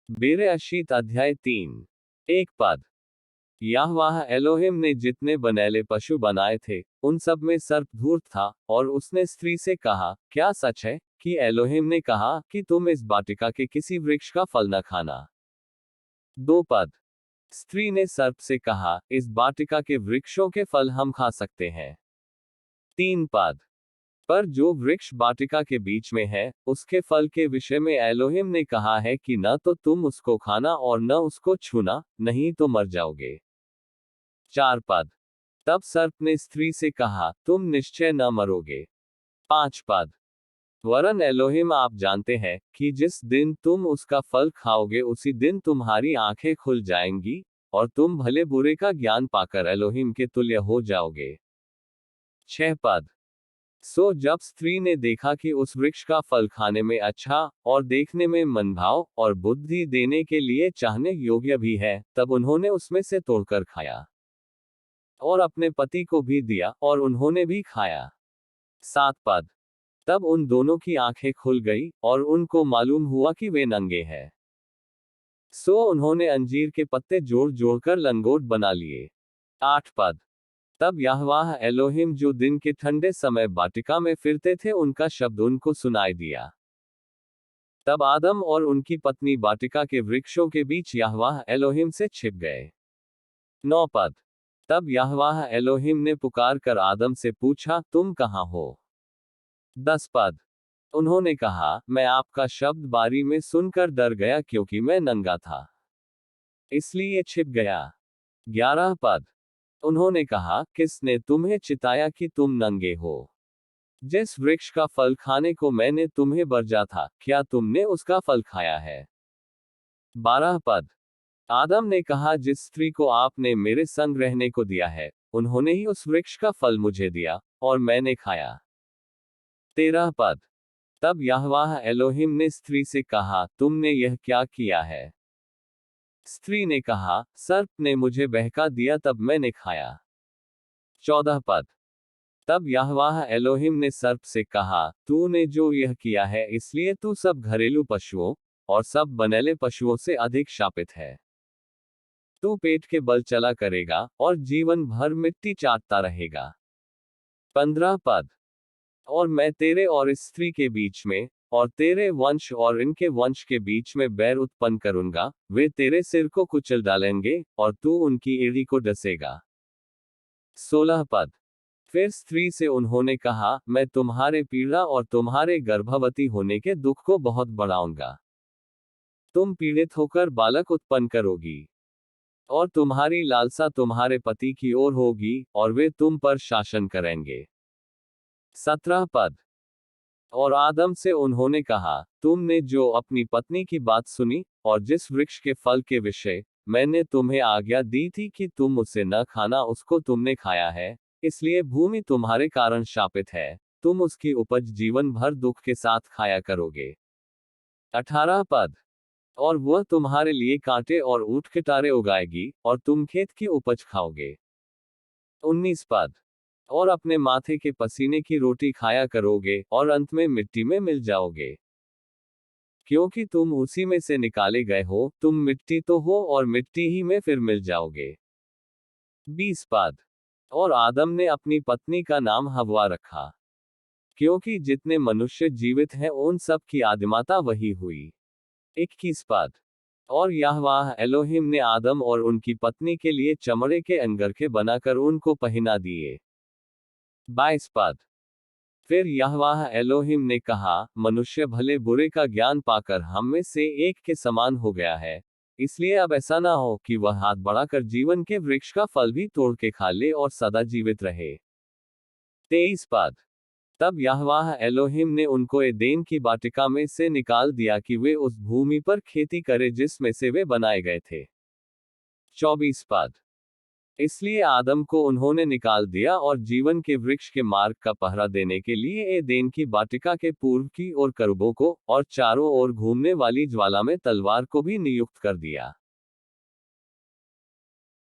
बेरेशीत अध्याय 3। एक पद। यहोवाह एलोहिम ने जितने बनैले पशु बनाए थे, उन सब में सर्प धूर्त था, और उसने स्त्री से कहा, क्या सच है कि एलोहिम ने कहा कि तुम इस वाटिका के किसी वृक्ष का फल न खाना। दो पद। स्त्री ने सर्प से कहा, इस वाटिका के वृक्षों के फल हम खा सकते हैं। तीन पद। पर जो वृक्ष वाटिका के बीच में है, उसके फल के विषय में एलोहिम ने कहा है कि न तो तुम उसको खाना और न उसको छूना, नहीं तो मर जाओगे। चार पद। तब सर्प ने स्त्री से कहा, तुम निश्चय न मरोगे। पांच पद। वरन एलोहिम आप जानते हैं कि जिस दिन तुम उसका फल खाओगे उसी दिन तुम्हारी आंखें खुल जाएंगी, और तुम भले बुरे का ज्ञान पाकर एलोहिम के तुल्य हो जाओगे। छह पद। सो जब स्त्री ने देखा कि उस वृक्ष का फल खाने में अच्छा और देखने में मनभाव और बुद्धि देने के लिए चाहने योग्य भी है, तब उन्होंने उसमें से तोड़कर खाया और अपने पति को भी दिया, और उन्होंने भी खाया। सात पद। तब उन दोनों की आंखें खुल गई, और उनको मालूम हुआ कि वे नंगे हैं। सो उन्होंने अंजीर के पत्ते जोड़ जोड़कर लंगोट बना लिए। आठ पद। तब यहोवाह एलोहिम जो दिन के ठंडे समय वाटिका में फिरते थे, उनका शब्द उनको सुनाई दिया। तब आदम और उनकी पत्नी वाटिका के वृक्षों के बीच यहोवाह एलोहिम से छिप गए। नौ पद। तब यहोवाह एलोहिम ने पुकार कर आदम से पूछा, तुम कहाँ हो। दस पद। उन्होंने कहा, मैं आपका शब्द बारी में सुनकर डर गया, क्योंकि मैं नंगा था, इसलिए छिप गया। ग्यारह पद। उन्होंने कहा, किसने तुम्हें चिताया कि तुम नंगे हो। जिस वृक्ष का फल खाने को मैंने तुम्हें बरजा था, क्या तुमने उसका फल खाया है। बारह पद। आदम ने कहा, जिस स्त्री को आपने मेरे संग रहने को दिया है, उन्होंने ही उस वृक्ष का फल मुझे दिया, और मैंने खाया। तेरह पद। तब यहोवाह एलोहिम ने स्त्री से कहा, तुमने यह क्या किया है। स्त्री ने कहा, सर्प ने मुझे बहका दिया, तब मैंने खाया। चौदह पद। तब यहोवाह एलोहिम ने सर्प से कहा, तूने जो यह किया है, इसलिए तू सब घरेलू पशुओं और सब बनैले पशुओं से अधिक शापित है। तू पेट के बल चला करेगा, और जीवन भर मिट्टी चाटता रहेगा। 15 पद। और मैं तेरे और इस स्त्री के बीच में, और तेरे वंश और इनके वंश के बीच में बैर उत्पन्न करूंगा, वे तेरे सिर को कुचल डालेंगे, और तू उनकी एड़ी को डसेगा। 16 पद। फिर स्त्री से उन्होंने कहा, मैं तुम्हारे पीड़ा और तुम्हारे गर्भवती होने के दुख को बहुत बढ़ाऊंगा। तुम पीड़ित होकर बालक उत्पन्न करोगी, और तुम्हारी लालसा तुम्हारे पति की ओर होगी, और वे तुम पर शासन करेंगे। 17 पद। और आदम से उन्होंने कहा, तुमने जो अपनी पत्नी की बात सुनी, और जिस वृक्ष के फल के विषय मैंने तुम्हें आज्ञा दी थी कि तुम उसे न खाना, उसको तुमने खाया है, इसलिए भूमि तुम्हारे कारण शापित है, तुम उसकी उपज जीवन भर दुख के साथ खाया करोगे। 18 पद। और वह तुम्हारे लिए कांटे और ऊंट कटारे उगाएगी, और तुम खेत की उपज खाओगे। 19 पद। और अपने माथे के पसीने की रोटी खाया करोगे, और अंत में मिट्टी में मिल जाओगे, क्योंकि तुम उसी में से निकाले गए हो, तुम मिट्टी तो हो, और मिट्टी ही में फिर मिल जाओगे। 20 पद। और आदम ने अपनी पत्नी का नाम हव्वा रखा, क्योंकि जितने मनुष्य जीवित हैं उन सब की आदिमाता वही हुई। 21 पद। और यहोवाह एलोहिम ने आदम और उनकी पत्नी के लिए चमड़े के अंगरखे बनाकर उनको पहना दिए। 22 पद। फिर यहोवाह एलोहिम ने कहा, मनुष्य भले बुरे का ज्ञान पाकर हम में से एक के समान हो गया है, इसलिए अब ऐसा ना हो कि वह हाथ बढ़ाकर जीवन के वृक्ष का फल भी तोड़ के खा ले और सदा जीवित रहे। 23 पद। तब यहोवाह एलोहिम ने उनको एदेन की वाटिका में से निकाल दिया कि वे उस भूमि पर खेती करे जिसमें से वे बनाए गए थे। 24 पद। इसलिए आदम को उन्होंने निकाल दिया, और जीवन के वृक्ष के मार्ग का पहरा देने के लिए एदेन की वाटिका के पूर्व की ओर करूबों को, और चारों ओर घूमने वाली ज्वाला में तलवार को भी नियुक्त कर दिया।